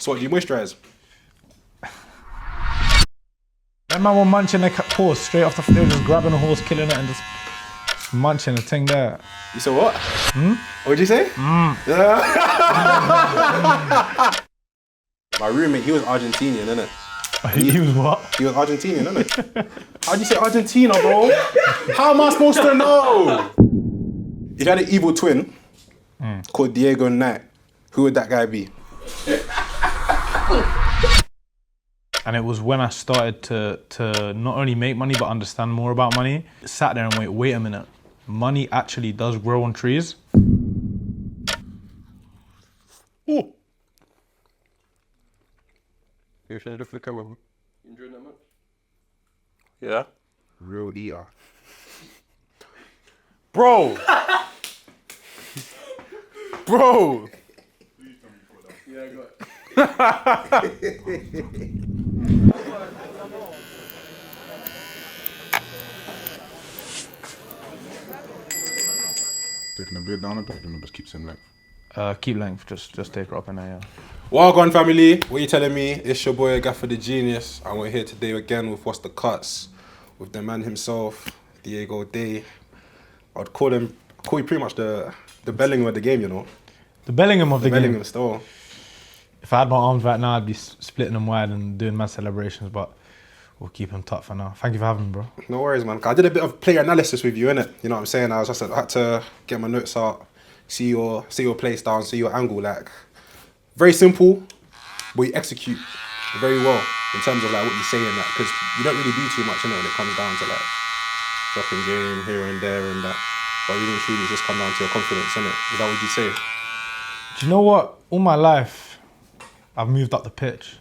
So what, do you moisturise? That man was munching the horse straight off the field, just grabbing the horse, killing it, and just munching the thing there. You said what? What'd you say? Yeah. My roommate, he was Argentinian, innit? He was what? He was Argentinian, innit? How'd you say Argentina, bro? How am I supposed to know? If you had an evil twin called Diego Knight, who would that guy be? And it was when I started to not only make money, but understand more about money. Sat there and wait a minute. Money actually does grow on trees. Ooh. You should look for the camera. You enjoying that much? Yeah. Real eater. Bro! Bro! Yeah, I got it. Taking a bit down and talking, just keep same length. Keep length, just take her up in there, yeah. Welcome, family. What are you telling me? It's your boy Gaffer the Genius, and we're here today again with What's the Cuts, with the man himself, Diego Day. I'd call you pretty much the Bellingham of the game, you know. The Bellingham of the game. Bellingham still. If I had my arms right now, I'd be splitting them wide and doing mad celebrations, but we'll keep them taut for now. Thank you for having me, bro. No worries, man. I did a bit of player analysis with you, innit? You know what I'm saying? I had to get my notes out, see your play style, see your angle. Like, very simple, but you execute very well in terms of like what you say and that, because you don't really do too much, innit, when it comes down to like dropping game here and there and that. But really and truly, it's just come down to your confidence, innit? Is that what you say? Do you know what? All my life, I've moved up the pitch.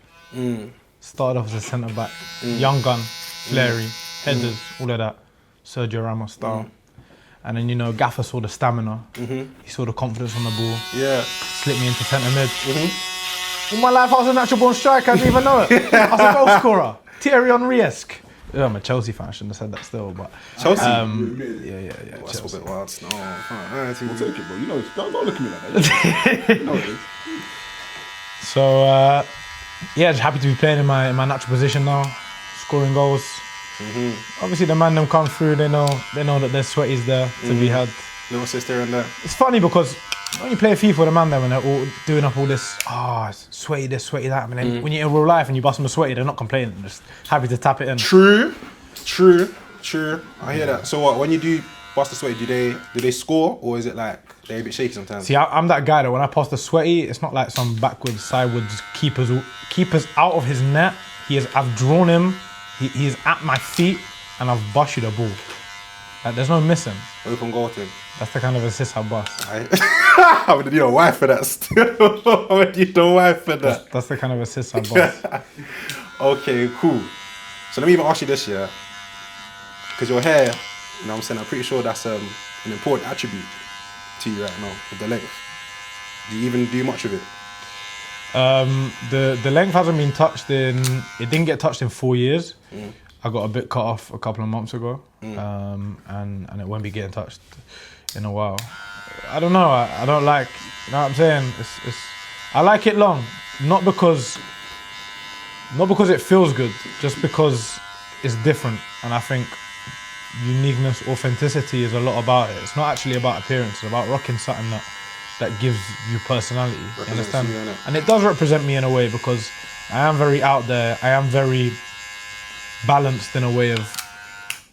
Started off as a centre back, young gun, flary, headers, all of that, Sergio Ramos style. And then, you know, Gaffer saw the stamina, he saw the confidence on the ball, slipped me into centre mid. All my life I was a natural born striker, I didn't even know it. I was a goal scorer, Thierry Henry-esque. Yeah, I'm a Chelsea fan, I shouldn't have said that still, but... Chelsea? Yeah, Well, that's a bit wild. No, We'll take it, bro. You know, don't look at me like that. You know it is. So, yeah, just happy to be playing in my natural position now, scoring goals. Obviously, the man them come through. They know that there's sweaties there to be had. little sister and that. It's funny because when you play FIFA, the man them and they're all doing up all this, sweaty this, sweaty that. And then when you're in real life and you bust them a sweaty, they're not complaining. They're just happy to tap it in. True. I hear that. So what? When you do bust the sweaty, do they score, or is it like they're a bit shaky sometimes? See, I'm that guy that when I pass the sweaty, it's not like some backwards, sideways keepers out of his net. I've drawn him. He is at my feet, and I've busted the ball. Like, there's no missing. Open goal to him. That's the kind of assist I bust. I would need a wife for that still. I would need a wife for that. That's the kind of assist I bust. Okay, cool. So let me even ask you this, yeah? Because your hair, you know what I'm saying, I'm pretty sure that's an important attribute to you right now, with the length. Do you even do much of it? The length hasn't been touched it didn't get touched in 4 years. I got a bit cut off a couple of months ago, and it won't be getting touched in a while. I don't know, I don't like, you know what I'm saying? I like it long, not because it feels good, just because it's different, and I think uniqueness, authenticity is a lot about it. It's not actually about appearance, it's about rocking something that gives you personality, you understand? And it does represent me in a way, because I am very out there, I am very balanced in a way of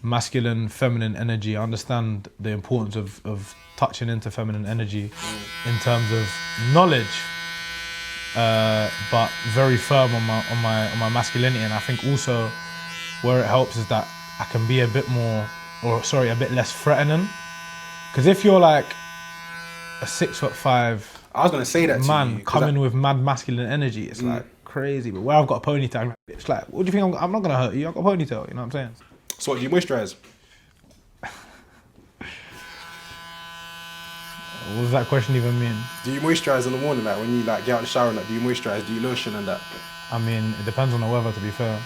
masculine, feminine energy. I understand the importance of touching into feminine energy in terms of knowledge, but very firm on my masculinity. And I think also where it helps is that I can be a bit less threatening. Because if you're like a 6'5", I was gonna say that man to you, coming with mad masculine energy, it's like crazy. But where I've got a ponytail, it's like, what do you think? I'm not gonna hurt you. I've got a ponytail. You know what I'm saying? So what, do you moisturise? What does that question even mean? Do you moisturise in the morning, like when you like get out of the shower and that? Do you moisturise? Do you lotion and that? I mean, it depends on the weather, to be fair.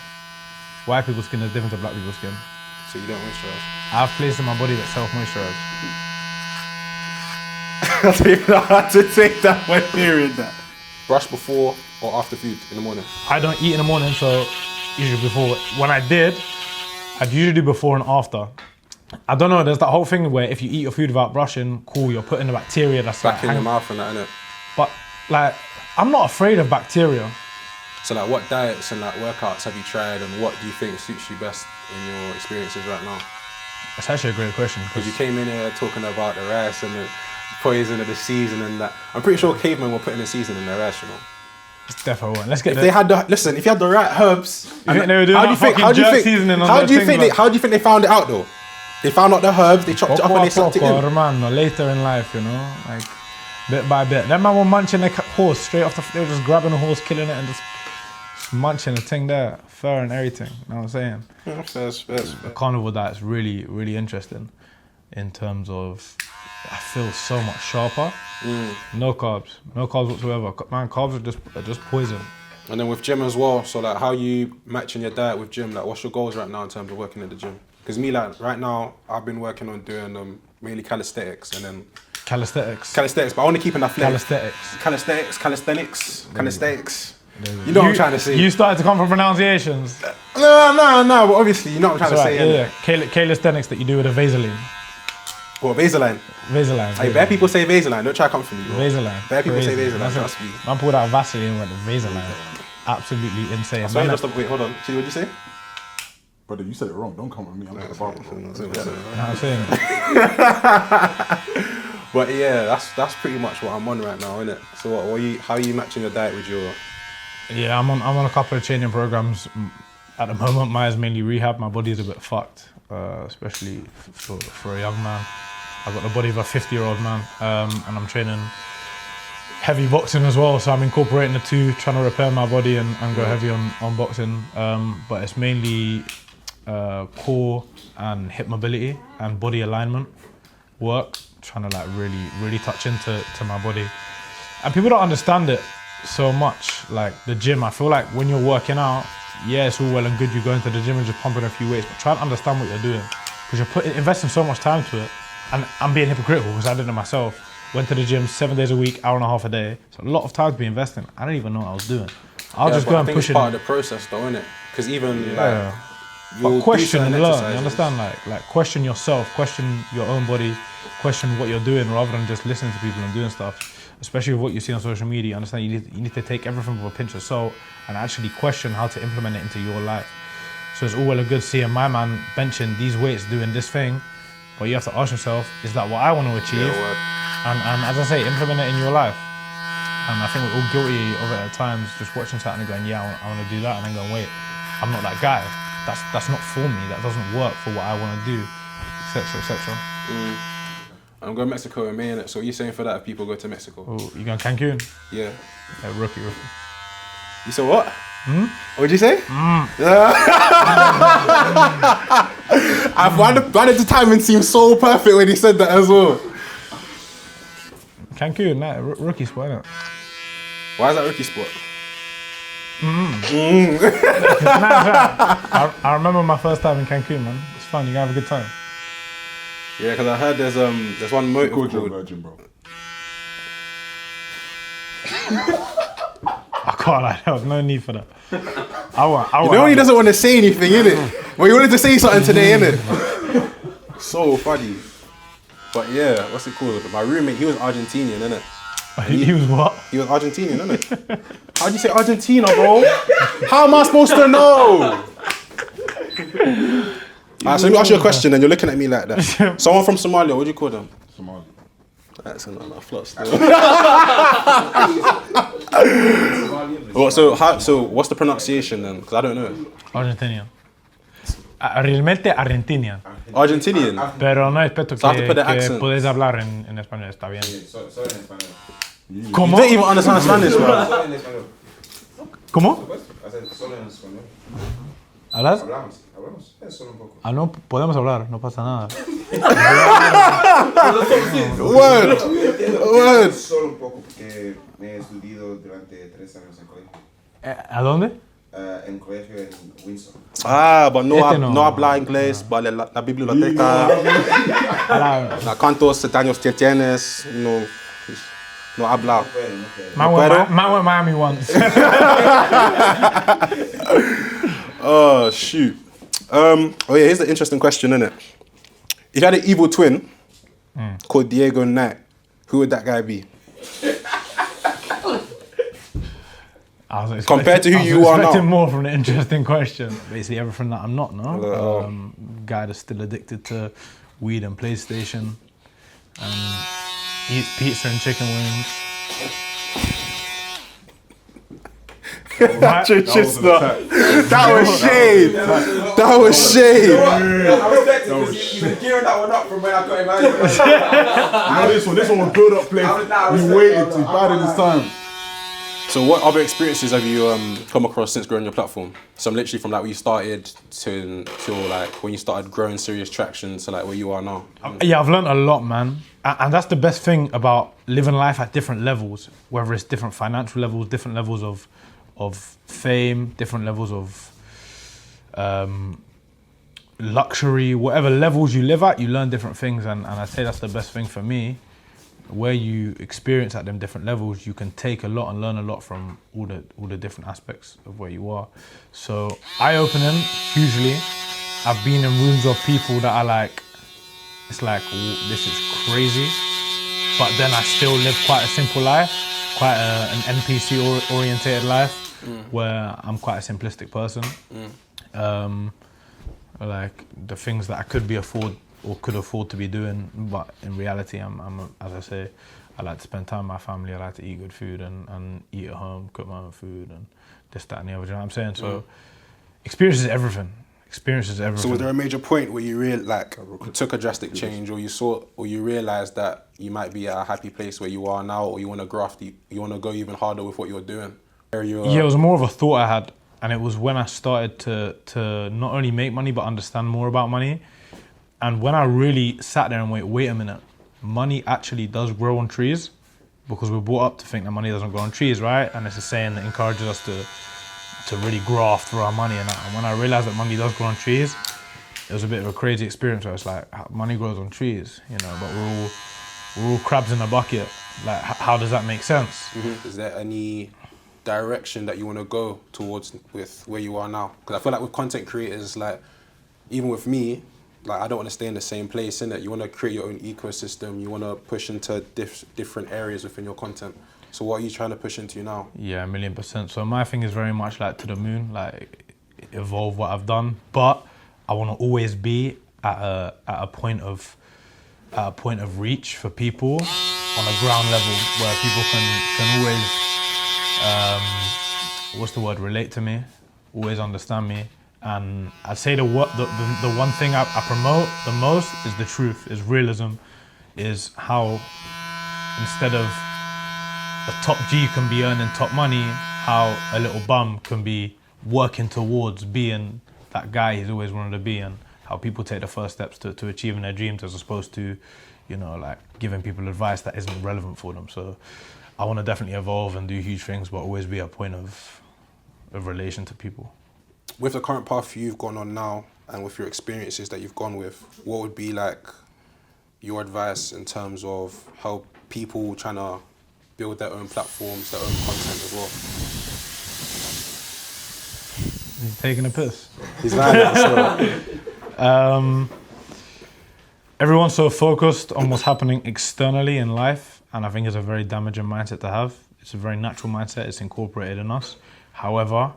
White people's skin is different to black people's skin. So you don't moisturise? I have places in my body that self-moisturise. I don't even know how to take that when hearing that. Brush before, or after food in the morning? I don't eat in the morning, so usually before. When I did, I'd usually do before and after. I don't know, there's that whole thing where if you eat your food without brushing, cool, you're putting the bacteria that's Back in your mouth and that, innit? But like, I'm not afraid of bacteria. So like, what diets and like workouts have you tried, and what do you think suits you best in your experiences right now? That's actually a great question. Because you came in here talking about the rice and the poison of the season and that. I'm pretty sure cavemen were putting the season in their rice, you know. It's definitely one. Let's get If they had if you had the right herbs, you think they were doing how do you think they found it out though? They found out the herbs, they chopped it up and they sucked it in. Hermano, later in life, you know, like bit by bit. That man were munching the horse straight off they were just grabbing the horse, killing it, and just munching the thing there, fur and everything. You know what I'm saying? Yeah, fair. The carnivore diet's really, really interesting in terms of I feel so much sharper. No carbs whatsoever. Man, carbs are just poison. And then with gym as well, so like how you matching your diet with gym, like what's your goals right now in terms of working at the gym? Because me, like right now, I've been working on doing mainly calisthenics and then... Calisthenics, but I want to keep in that flavour. Calisthenics. You know what I'm trying to say. You started to come from pronunciations. No, but obviously you know what I'm trying to say. Yeah. Calisthenics that you do with a Vaseline. What, Vaseline? Vaseline. Hey, bare people say Vaseline, don't try to come for me. Bro. Vaseline. Bare people say Crazy. Vaseline, trust me. Man pulled out Vaseline and went to Vaseline. Absolutely insane. So wait, hold on. See, what'd you say? Brother, you said it wrong. Don't come with me. I'm at the barber. You know what I'm saying? But yeah, that's pretty much what I'm on right now, innit? So how are you matching your diet with your... Yeah, I'm on a couple of training programs. At the moment, mine's mainly rehab. My body's a bit fucked, especially for a young man. I've got the body of a 50-year-old man, and I'm training heavy boxing as well, so I'm incorporating the two, trying to repair my body and go heavy on boxing. But it's mainly core and hip mobility and body alignment work, trying to like really touch into my body. And people don't understand it so much, like the gym. I feel like when you're working out, yeah, it's all well and good you go into the gym and just pumping a few weights, but try and understand what you're doing, because you're investing so much time to it. And I'm being hypocritical because I did it myself. Went to the gym 7 days a week, hour and a half a day. So a lot of time to be investing. I didn't even know what I was doing. I'll just go and push it. It's part of the process though, isn't it? Because even like... But question and learn, you understand? Like question yourself, question your own body, question what you're doing rather than just listening to people and doing stuff. Especially with what you see on social media, you understand you need to take everything with a pinch of salt and actually question how to implement it into your life. So it's all well and good seeing my man benching these weights, doing this thing, but you have to ask yourself, is that what I want to achieve? And as I say, implement it in your life. And I think we're all guilty of it at times, just watching something and going, yeah, I want to do that, and then going, wait, I'm not that guy. That's not for me. That doesn't work for what I want to do, etc., etc. I'm going to Mexico in May, innit? So what are you saying for that if people go to Mexico? Oh, you going Cancun? Yeah. Rookie. You said what? What'd you say? Why did the timing seem so perfect when he said that as well? Cancun, rookie spot, innit? Why is that rookie spot? I remember my first time in Cancun, man. It's fun. You can have a good time. Yeah, because I heard there's one motive called... Virgin, bro. I can't lie, there was no need for that. You know when he doesn't want to say anything, innit? Well, he wanted to say something today, innit? So funny. But yeah, what's it called? My roommate, he was Argentinian, innit? He was what? He was Argentinian, innit? How'd you say Argentina, bro? How am I supposed to know? Alright, so let me ask you a question and you're looking at me like that. Someone from Somalia, what do you call them? Somali. That's not flot still. So what's the pronunciation then? Because I don't know. Argentinian. Realmente Argentinian. Argentinian? Pero no respeto So I have to put the que accent. puedes hablar en español, está bien. Solo en español. You don't even understand Spanish, bro. Solo en español. ¿Cómo? Solo en español. ¿Hablas? Hablamos. Solo un poco. No, podemos hablar, no pasa nada. Word. Solo un poco porque me he estudiado durante 3 años en colegio. ¿A dónde? En colegio en Windsor. But no habla inglés, vale la biblioteca. Cuántos años tienes, No habla. Man went Miami once. Oh shoot. Here's the interesting question, innit? If you had an evil twin called Diego Knight, who would that guy be? Compared to who you are now. I was expecting more from an interesting question. Basically everything that I'm not, no? Guy that's still addicted to weed and PlayStation and eats pizza and chicken wings. That was shade. That was shade. I respect it because he's been gearing that one up from when I got him earlier. This one was build up play. We waited to bided his time. So what other experiences have you come across since growing your platform? So I'm literally from like where you started to like when you started growing serious traction to like where you are now. Yeah, I've learned a lot, man. And that's the best thing about living life at different levels, whether it's different financial levels, different levels of fame, different levels of luxury, whatever levels you live at, you learn different things. And I'd say that's the best thing for me. Where you experience at them different levels, you can take a lot and learn a lot from all the different aspects of where you are. So eye-opening, hugely. I've been in rooms of people that are like, it's like, this is crazy. But then I still live quite a simple life, quite an NPC-orientated life, where I'm quite a simplistic person. Like the things that I could afford to be doing, but in reality, as I say, I like to spend time with my family. I like to eat good food and eat at home, cook my own food, and this, that, and the other. You know what I'm saying? So, experience is everything. So, was there a major point where you took a drastic change, or you realized that you might be at a happy place where you are now, or you want to graft, you want to go even harder with what you're doing? Yeah, it was more of a thought I had, and it was when I started to not only make money but understand more about money. And when I really sat there and wait a minute, money actually does grow on trees, because we're brought up to think that money doesn't grow on trees, right? And it's a saying that encourages us to really graft for our money and that. And when I realized that money does grow on trees, it was a bit of a crazy experience where it's like, money grows on trees, you know, but we're all crabs in a bucket. Like, how does that make sense? Mm-hmm. Is there any direction that you want to go towards with where you are now? Because I feel like with content creators, like, even with me, like, I don't want to stay in the same place, innit? You want to create your own ecosystem. You want to push into different areas within your content. So what are you trying to push into now? Yeah, 1,000,000%. So my thing is very much like to the moon, like evolve what I've done. But I want to always be at a point of reach for people on a ground level where people can always, relate to me, always understand me. And I'd say the one thing I promote the most is the truth, is realism, is how instead of a top G can be earning top money, how a little bum can be working towards being that guy he's always wanted to be, and how people take the first steps to achieving their dreams as opposed to, you know, like giving people advice that isn't relevant for them. So I want to definitely evolve and do huge things, but always be a point of relation to people. With the current path you've gone on now, and with your experiences that you've gone with, what would be like your advice in terms of how people trying to build their own platforms, their own content as well? He's taking a piss. He's lying. Everyone's so focused on what's happening externally in life, and I think it's a very damaging mindset to have. It's a very natural mindset. It's incorporated in us. However,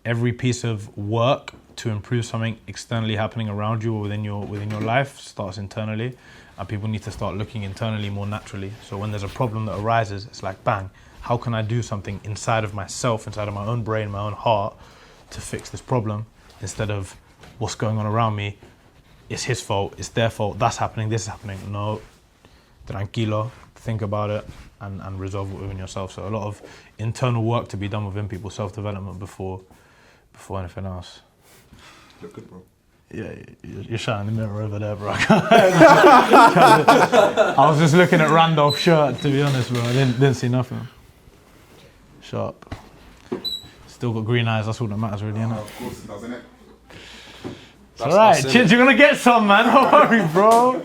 every piece of work to improve something externally happening around you or within your life starts internally, and people need to start looking internally more naturally. So when there's a problem that arises, it's like, bang, how can I do something inside of myself, inside of my own brain, my own heart, to fix this problem, instead of what's going on around me, it's his fault, it's their fault, that's happening, this is happening. No, tranquilo, think about it and resolve it within yourself. So a lot of internal work to be done within people, self-development before anything else. Look good, bro. Yeah, you're shining the mirror over there, bro. I was just looking at Randolph's shirt, to be honest, bro. I didn't see nothing. Sharp. Still got green eyes, that's all that matters, really, innit? Of course it does, innit? It's alright, Chidge, you're gonna get some, man. Don't worry, bro.